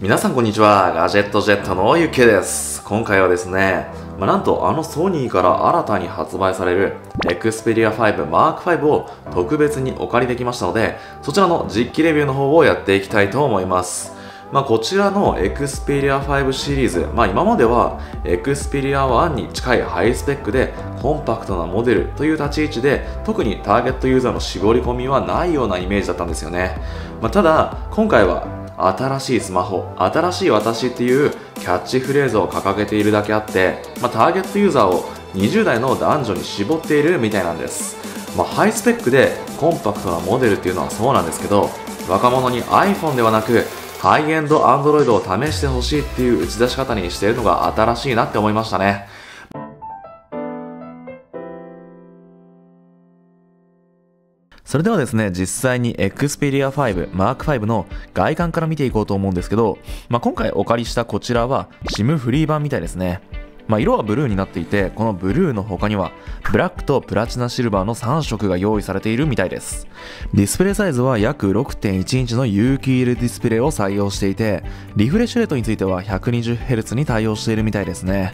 皆さんこんにちは。ガジェットジェットのゆけです。今回はですね、なんとソニーから新たに発売される Xperia 5 Mark V を特別にお借りできましたので、そちらの実機レビューの方をやっていきたいと思います。こちらの Xperia 5シリーズ、今までは Xperia 1に近いハイスペックでコンパクトなモデルという立ち位置で、特にターゲットユーザーの絞り込みはないようなイメージだったんですよね。ただ今回は新しいスマホ、新しい私っていうキャッチフレーズを掲げているだけあって、ターゲットユーザーを20代の男女に絞っているみたいなんです。ハイスペックでコンパクトなモデルっていうのはそうなんですけど、若者に iPhone ではなくハイエンド Android を試してほしいっていう打ち出し方にしているのが新しいなって思いましたね。それではですね、実際に Xperia 5 Mark V の外観から見ていこうと思うんですけど、今回お借りしたこちらは SIM フリー版みたいですね。色はブルーになっていて、このブルーの他にはブラックとプラチナシルバーの3色が用意されているみたいです。ディスプレイサイズは約 6.1 インチの有機 EL ディスプレイを採用していて、リフレッシュレートについては 120Hz に対応しているみたいですね。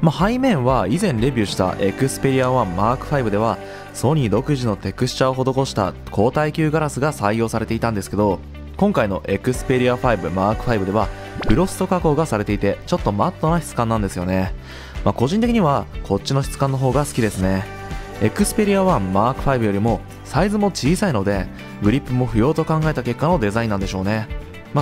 背面は以前レビューした Xperia 1 Mark V ではソニー独自のテクスチャを施した高耐久ガラスが採用されていたんですけど、今回の Xperia 5 Mark V ではフロスト加工がされていて、ちょっとマットな質感なんですよね。個人的にはこっちの質感の方が好きですね。Xperia 1 Mark V よりもサイズも小さいので、グリップも不要と考えた結果のデザインなんでしょうね。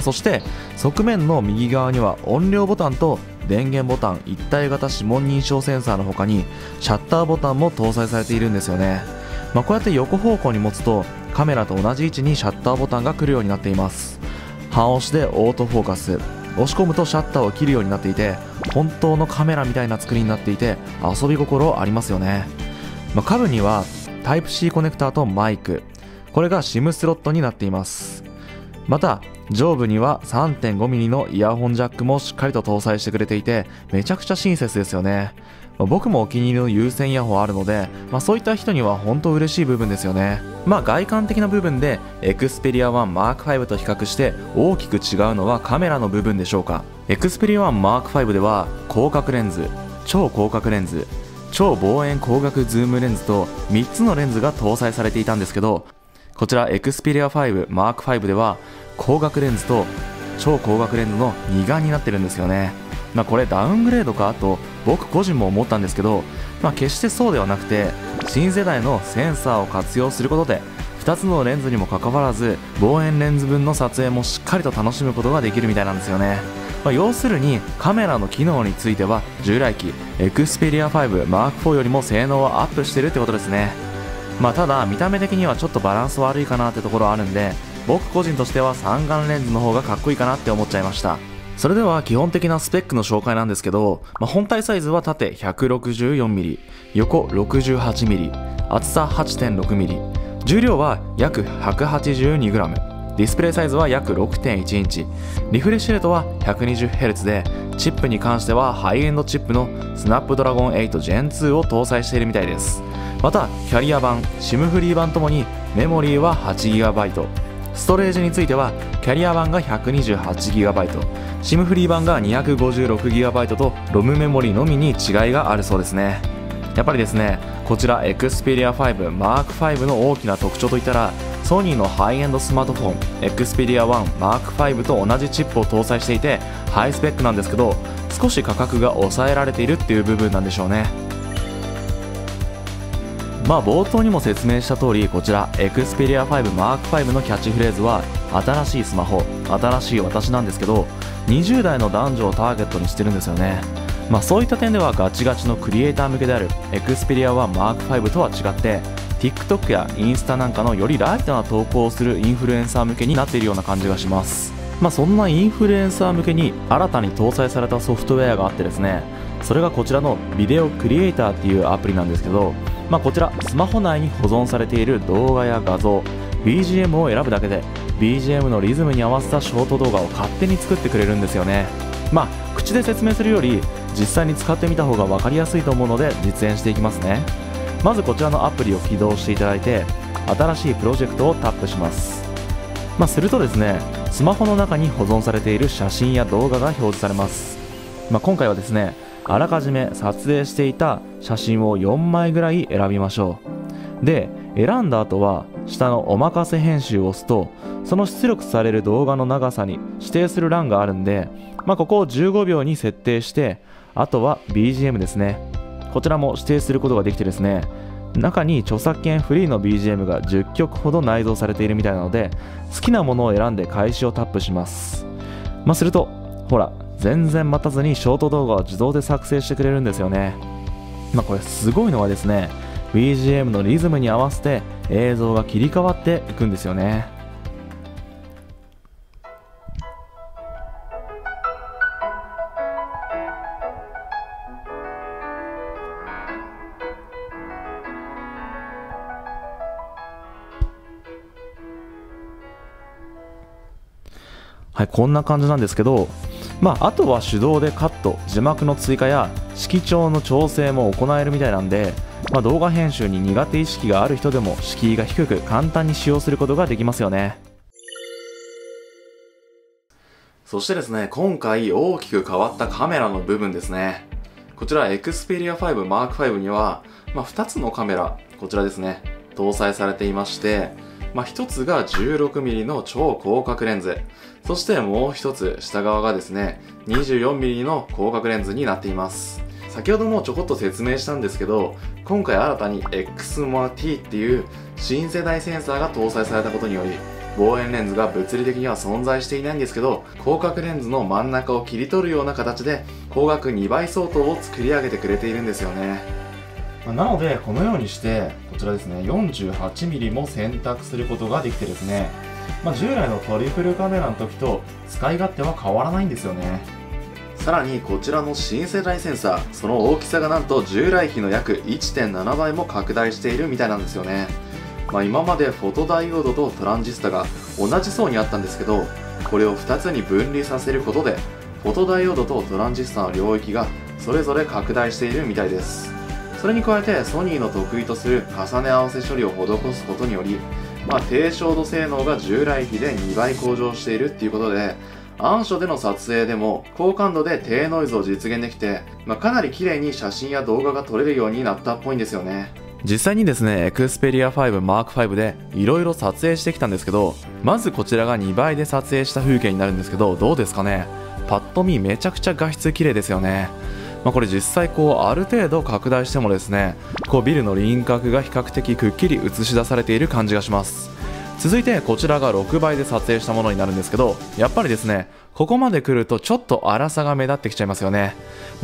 そして側面の右側には音量ボタンと電源ボタン、一体型指紋認証センサーの他にシャッターボタンも搭載されているんですよね。こうやって横方向に持つとカメラと同じ位置にシャッターボタンが来るようになっています。半押しでオートフォーカス、押し込むとシャッターを切るようになっていて、本当のカメラみたいな作りになっていて遊び心ありますよね。下部にはタイプ C コネクターとマイク、これが SIM スロットになっています。また上部には 3.5mm のイヤホンジャックもしっかりと搭載してくれていて、めちゃくちゃ親切ですよね。僕もお気に入りの有線イヤホンあるので、そういった人には本当嬉しい部分ですよね。外観的な部分で Xperia 1 Mark V と比較して大きく違うのはカメラの部分でしょうか。Xperia 1 Mark V では広角レンズ、超広角レンズ、超望遠光学ズームレンズと3つのレンズが搭載されていたんですけど、こちら Xperia 5 Mark V では光学レンズと超光学レンズの2眼になってるんですよね。これダウングレードかと僕個人も思ったんですけど、決してそうではなくて、新世代のセンサーを活用することで2つのレンズにもかかわらず望遠レンズ分の撮影もしっかりと楽しむことができるみたいなんですよね。要するにカメラの機能については従来機 Xperia 5 Mark IV よりも性能はアップしてるってことですね。ただ見た目的にはちょっとバランス悪いかなってところあるんで、僕個人としては3眼レンズの方がかっこいいかなって思っちゃいました。それでは基本的なスペックの紹介なんですけど、本体サイズは縦 164mm、横 68mm、厚さ 8.6mm、重量は約 182g、ディスプレイサイズは約 6.1 インチ、リフレッシュレートは 120Hz で、チップに関してはハイエンドチップのスナップドラゴン8 Gen 2を搭載しているみたいです。またキャリア版、SIM フリー版ともにメモリーは 8GB、ストレージについてはキャリア版が 128GB、SIM フリー版が 256GB とロムメモリーのみに違いがあるそうですね。やっぱりですね、こちら Xperia 5 Mark V の大きな特徴といったら、ソニーのハイエンドスマートフォン Xperia 1 Mark V と同じチップを搭載していてハイスペックなんですけど、少し価格が抑えられているっていう部分なんでしょうね。冒頭にも説明した通り、こちら Xperia 5 Mark V のキャッチフレーズは新しいスマホ、新しい私なんですけど、20代の男女をターゲットにしてるんですよね。そういった点ではガチガチのクリエイター向けである Xperia 1 Mark V とは違って、 TikTok やインスタなんかのよりライトな投稿をするインフルエンサー向けになっているような感じがします。そんなインフルエンサー向けに新たに搭載されたソフトウェアがあってですね、それがこちらのビデオクリエイターっていうアプリなんですけど、こちらスマホ内に保存されている動画や画像、 BGM を選ぶだけで BGM のリズムに合わせたショート動画を勝手に作ってくれるんですよね。口で説明するより実際に使ってみた方が分かりやすいと思うので実演していきますね。まずこちらのアプリを起動していただいて、新しいプロジェクトをタップします。するとですね、スマホの中に保存されている写真や動画が表示されます。今回はですね、あらかじめ撮影していた写真を4枚ぐらい選びましょう。で、選んだ後は下のおまかせ編集を押すと、その出力される動画の長さに指定する欄があるんで、ここを15秒に設定して、あとは BGM ですね、こちらも指定することができてですね、中に著作権フリーの BGM が10曲ほど内蔵されているみたいなので、好きなものを選んで開始をタップします。するとほら、全然待たずにショート動画を自動で作成してくれるんですよね。これすごいのはですね、 BGM のリズムに合わせて映像が切り替わっていくんですよね。はい、こんな感じなんですけど、あとは手動でカット、字幕の追加や色調の調整も行えるみたいなんで、動画編集に苦手意識がある人でも敷居が低く簡単に使用することができますよね。そしてですね、今回大きく変わったカメラの部分ですね。こちら Xperia 5 Mark V には、2つのカメラ、こちらですね、搭載されていまして、1つが 16mm の超広角レンズ、そしてもう1つ下側がですね 24mm の広角レンズになっています。先ほどもちょこっと説明したんですけど、今回新たに X-MOA-T っていう新世代センサーが搭載されたことにより、望遠レンズが物理的には存在していないんですけど、広角レンズの真ん中を切り取るような形で光学2倍相当を作り上げてくれているんですよね。なのでこのようにしてこちらですね 48mm も選択することができてですね、従来のトリプルカメラの時と使い勝手は変わらないんですよね。さらにこちらの新世代センサー、その大きさがなんと従来比の約 1.7 倍も拡大しているみたいなんですよね。今までフォトダイオードとトランジスタが同じ層にあったんですけど、これを2つに分離させることでフォトダイオードとトランジスタの領域がそれぞれ拡大しているみたいです。それに加えてソニーの得意とする重ね合わせ処理を施すことにより、低照度性能が従来比で2倍向上しているっていうことで、暗所での撮影でも高感度で低ノイズを実現できて、かなり綺麗に写真や動画が撮れるようになったっぽいんですよね。実際にですね Xperia 5 Mark V でいろいろ撮影してきたんですけど、まずこちらが2倍で撮影した風景になるんですけど、どうですかね。パッと見めちゃくちゃ画質綺麗ですよね。これ実際ある程度拡大してもですね、ビルの輪郭が比較的くっきり映し出されている感じがします。続いてこちらが6倍で撮影したものになるんですけど、やっぱりですねここまで来るとちょっと粗さが目立ってきちゃいますよね。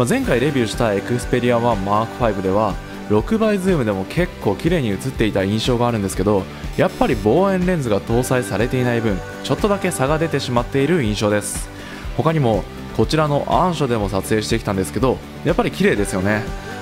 前回レビューした Xperia 1 Mark V では6倍ズームでも結構綺麗に映っていた印象があるんですけど、やっぱり望遠レンズが搭載されていない分ちょっとだけ差が出てしまっている印象です。他にもこちらの暗所でも撮影してきたんですけど、やっぱり綺麗ですよね。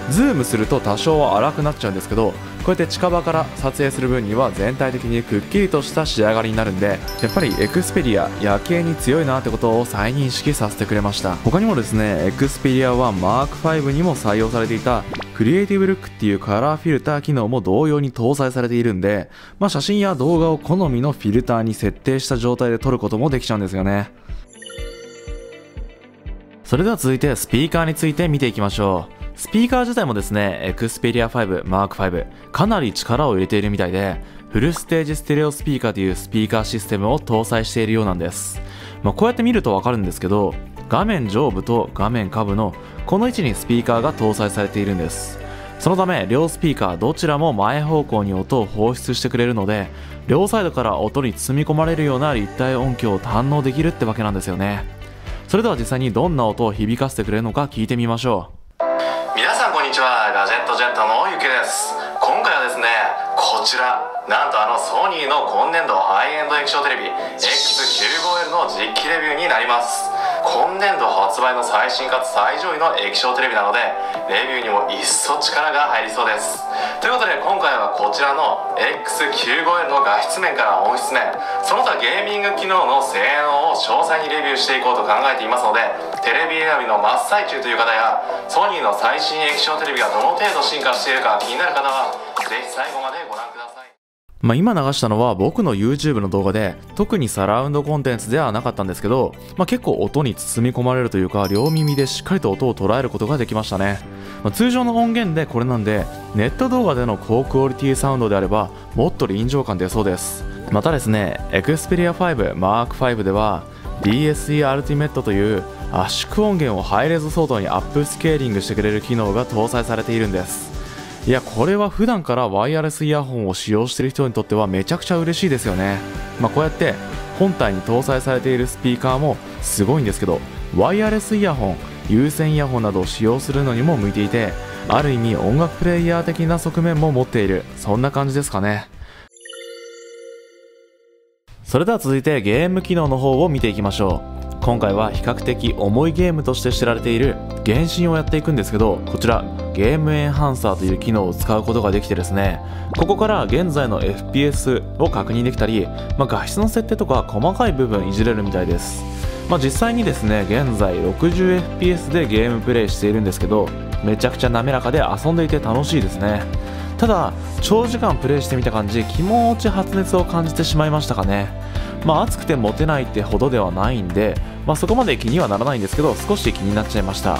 ズームすると多少は荒くなっちゃうんですけど、こうやって近場から撮影する分には全体的にくっきりとした仕上がりになるんで、やっぱりエクスペリア夜景に強いなってことを再認識させてくれました。他にもですね Xperia 1 Mark V にも採用されていたクリエイティブルックっていうカラーフィルター機能も同様に搭載されているんで、写真や動画を好みのフィルターに設定した状態で撮ることもできちゃうんですよね。それでは続いてスピーカーについて見ていきましょう。スピーカー自体もですね Xperia 5 Mark V かなり力を入れているみたいで、フルステージステレオスピーカーというスピーカーシステムを搭載しているようなんです。こうやって見るとわかるんですけど、画面上部と画面下部のこの位置にスピーカーが搭載されているんです。そのため両スピーカーどちらも前方向に音を放出してくれるので、両サイドから音に包み込まれるような立体音響を堪能できるってわけなんですよね。それでは実際にどんな音を響かせてくれるのか聞いてみましょう。皆さんこんにちは、ガジェットジェットのゆきです。今回はですね、こちらなんとソニーの今年度ハイエンド液晶テレビ X95L の実機レビューになります。今年度発売の最新かつ最上位の液晶テレビなので、レビューにも一層力が入りそうです。ということで今回はこちらの X95L の画質面から音質面、その他ゲーミング機能の性能を詳細にレビューしていこうと考えていますので、テレビ選びの真っ最中という方やソニーの最新液晶テレビがどの程度進化しているか気になる方はぜひ最後までご覧ください。今流したのは僕の YouTube の動画で、特にサラウンドコンテンツではなかったんですけど、結構音に包み込まれるというか、両耳でしっかりと音を捉えることができましたね。通常の音源でこれなんで、ネット動画での高クオリティサウンドであればもっと臨場感出そうです。またですね、Xperia 5 Mark V では DSE Ultimate という圧縮音源をハイレゾ相当にアップスケーリングしてくれる機能が搭載されているんです。いや、これは普段からワイヤレスイヤホンを使用している人にとってはめちゃくちゃ嬉しいですよね。こうやって本体に搭載されているスピーカーもすごいんですけど、ワイヤレスイヤホン、有線イヤホンなどを使用するのにも向いていて、ある意味音楽プレイヤー的な側面も持っている、そんな感じですかね。それでは続いてゲーム機能の方を見ていきましょう。今回は比較的重いゲームとして知られている原神をやっていくんですけど、こちらゲームエンハンサーという機能を使うことができてですね、ここから現在の FPS を確認できたり、画質の設定とか細かい部分いじれるみたいです。実際にですね、現在 60fps でゲームプレイしているんですけど、めちゃくちゃ滑らかで遊んでいて楽しいですね。ただ長時間プレイしてみた感じ、気持ち発熱を感じてしまいましたかね。熱くてモテないってほどではないんで、そこまで気にはならないんですけど、少し気になっちゃいました。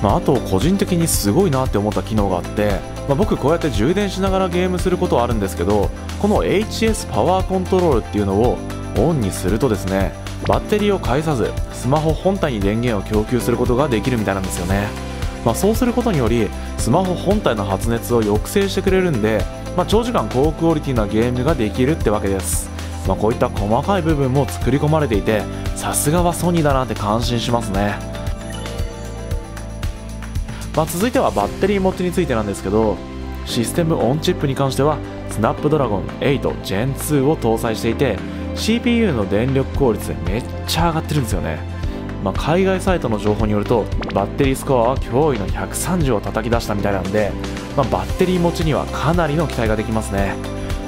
あと個人的にすごいなって思った機能があって、僕こうやって充電しながらゲームすることはあるんですけど、この HS パワーコントロールっていうのをオンにするとですね、バッテリーを介さずスマホ本体に電源を供給することができるみたいなんですよね。そうすることによりスマホ本体の発熱を抑制してくれるんで、長時間高クオリティなゲームができるってわけです。こういった細かい部分も作り込まれていて、さすがはソニーだなって感心しますね。続いてはバッテリー持ちについてなんですけど、システムオンチップに関してはスナップドラゴン8 Gen 2を搭載していて、 CPU の電力効率めっちゃ上がってるんですよね。海外サイトの情報によるとバッテリースコアは驚異の130を叩き出したみたいなんで、バッテリー持ちにはかなりの期待ができますね。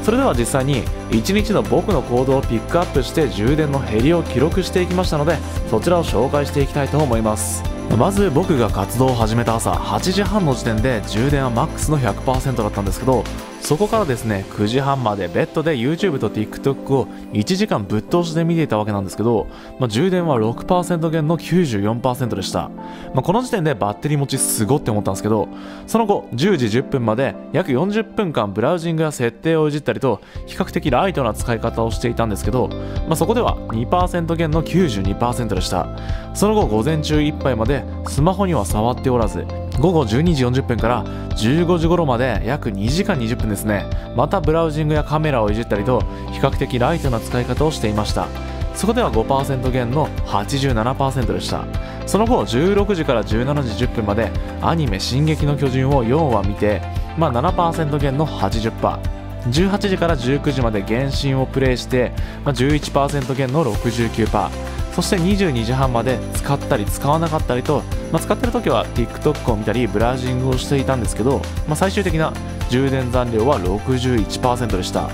それでは実際に1日の僕の行動をピックアップして充電の減りを記録していきましたので、そちらを紹介していきたいと思います。まず僕が活動を始めた朝8時半の時点で充電はマックスの 100% だったんですけど、そこからですね9時半までベッドで YouTube と TikTok を1時間ぶっ通しで見ていたわけなんですけど、充電は 6% 減の 94% でした。この時点でバッテリー持ちすごって思ったんですけど、その後10時10分まで約40分間ブラウジングや設定をいじったりと比較的ライトな使い方をしていたんですけど、そこでは 2% 減の 92% でした。その後午前中いっぱいまでスマホには触っておらず、午後12時40分から15時頃まで約2時間20分ですね、またブラウジングやカメラをいじったりと比較的ライトな使い方をしていました。そこでは 5% 減の 87% でした。その後16時から17時10分までアニメ進撃の巨人を4話見て、7% 減の 80%、18時から19時まで原神をプレイして、11% 減の 69%、そして22時半まで使ったり使わなかったりと、使ってる時は TikTok を見たりブラウジングをしていたんですけど、最終的な充電残量は 61% でした。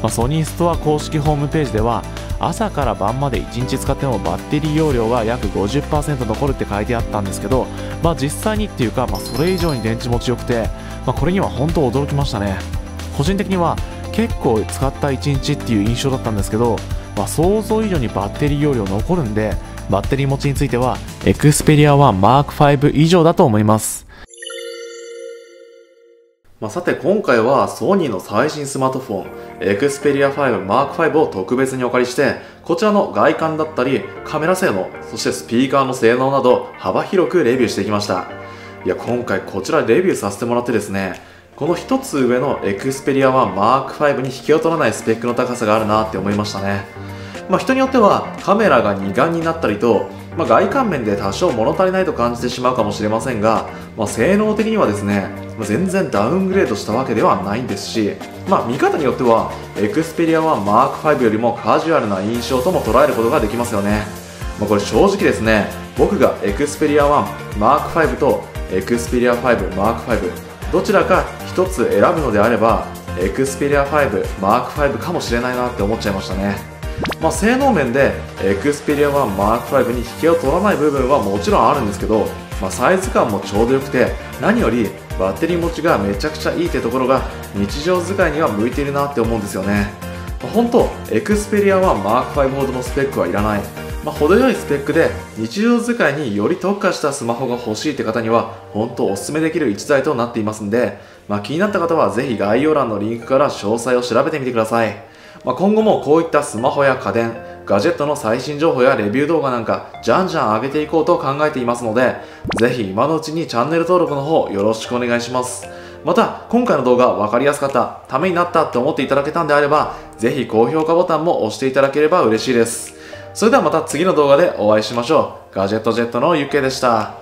ソニーストア公式ホームページでは朝から晩まで1日使ってもバッテリー容量は約 50% 残るって書いてあったんですけど、実際にっていうか、それ以上に電池持ちよくて、これには本当驚きましたね。個人的には結構使った1日っていう印象だったんですけど、想像以上にバッテリー容量残るんで、バッテリー持ちについては Xperia 1 Mark V 以上だと思います。さて今回はソニーの最新スマートフォン Xperia 5 Mark V を特別にお借りして、こちらの外観だったりカメラ性能、そしてスピーカーの性能など幅広くレビューしてきました。今回こちらレビューさせてもらってですね、この一つ上の Xperia 1 Mark V に引けを取らないスペックの高さがあるなって思いましたね。人によってはカメラが二眼になったりと、外観面で多少物足りないと感じてしまうかもしれませんが、性能的にはですね、全然ダウングレードしたわけではないんですし、見方によっては Xperia 1 Mark V よりもカジュアルな印象とも捉えることができますよね。これ正直ですね、僕が Xperia 1 Mark V と Xperia 5 Mark V どちらか一つ選ぶのであれば Xperia 5 Mark V かもしれないなって思っちゃいましたね。性能面で Xperia 1 Mark V に引けを取らない部分はもちろんあるんですけど、サイズ感もちょうどよくて、何よりバッテリー持ちがめちゃくちゃいいってところが日常使いには向いているなって思うんですよね。本当エクスペリアは M5 ほどのスペックはいらない、程よいスペックで日常使いにより特化したスマホが欲しいって方には本当おすすめできる一台となっていますんで、気になった方はぜひ概要欄のリンクから詳細を調べてみてください。今後もこういったスマホや家電、ガジェットの最新情報やレビュー動画なんかじゃんじゃん上げていこうと考えていますので、ぜひ今のうちにチャンネル登録の方よろしくお願いします。また今回の動画分かりやすかった、ためになったって思っていただけたんであれば、ぜひ高評価ボタンも押していただければ嬉しいです。それではまた次の動画でお会いしましょう。ガジェットジェットのゆっけいでした。